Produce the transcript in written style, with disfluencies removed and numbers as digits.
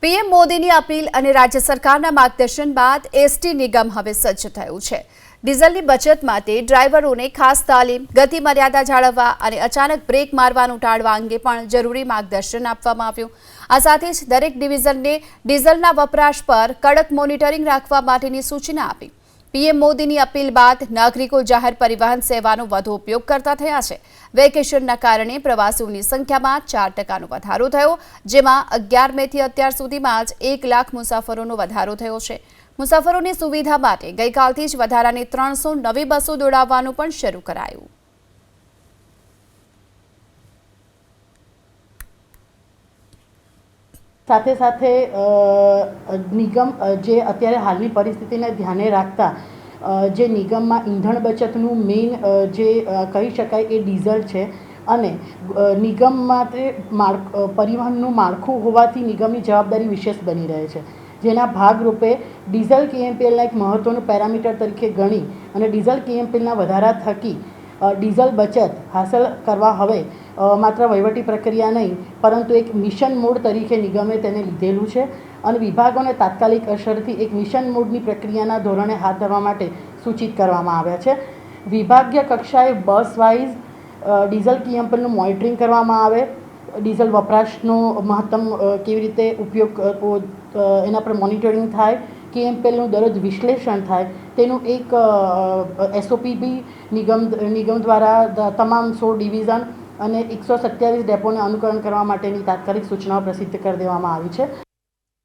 PM મોદીની appeal અને રાજ્ય સરકારના માર્ગદર્શન બાદ એસટી નિગમ હવે સજ્જ થયું છે। ડીઝલની બચત માટે ડ્રાઈવરોને ખાસ તાલીમ, ગતિ મર્યાદા જાળવવા અને અચાનક બ્રેક મારવાનું ટાળવા અંગે પણ જરૂરી માર્ગદર્શન આપવામાં આવ્યું। આ સાથે જ દરેક ડિવિઝનને ડીઝલના વપરાશ પર કડક મોનિટરિંગ રાખવા માટેની સૂચના આપી। પીએમ મોદીની અપીલ બાદ નાગરિકો જાહેર પરિવહન સેવાનો વધુ ઉપયોગ કરતા થયા છે। વેકેશનના કારણે પ્રવાસીઓની સંખ્યામાં 4% વધારો થયો, જેમાં 11 મેથી અત્યાર સુધીમાં જ 1 લાખ મુસાફરોનો વધારો થયો છે। મુસાફરોની સુવિધા માટે ગઈકાલથી જ વધારાની 300 નવી બસો દોડાવવાનું પણ શરૂ કરાયું। સાથે સાથે નિગમ જે અત્યારે હાલની પરિસ્થિતિને ધ્યાને રાખતા જે નિગમમાં ઈંધણ બચતનું મેઇન જે કહી શકાય એ ડીઝલ છે અને નિગમ માટે પરિવહનનું માળખું હોવાથી નિગમની જવાબદારી વિશેષ બની રહે છે, જેના ભાગરૂપે ડીઝલ કેએમપીએલના એક મહત્ત્વનું પેરામીટર તરીકે ગણી અને ડીઝલ કેએમપીએલના વધારા થકી ડીઝલ બચત હાંસલ કરવા હવે માત્ર વહીવટી પ્રક્રિયા નહીં પરંતુ એક મિશન મોડ તરીકે નિગમે તેને લીધેલું છે અને વિભાગોને તાત્કાલિક અસરથી એક મિશન મોડની પ્રક્રિયાના ધોરણે હાથ ધરવા માટે સૂચિત કરવામાં આવ્યા છે। વિભાગીય કક્ષાએ બસ વાઇઝ ડીઝલ કેએમપીએલનું મોનિટરિંગ કરવામાં આવે, ડીઝલ વપરાશનો મહત્તમ કેવી રીતે ઉપયોગ એના પર મોનિટરિંગ થાય, કેએમપીએલનું દરરોજ વિશ્લેષણ થાય, તેનું એક એસઓપી બી નિગમ દ્વારા તમામ 16 ડિવિઝન અને 127 ડેપોને અનુકરણ કરવા માટેની તાત્કાલિક સૂચનાઓ પ્રસિદ્ધ કરી દેવામાં આવી છે।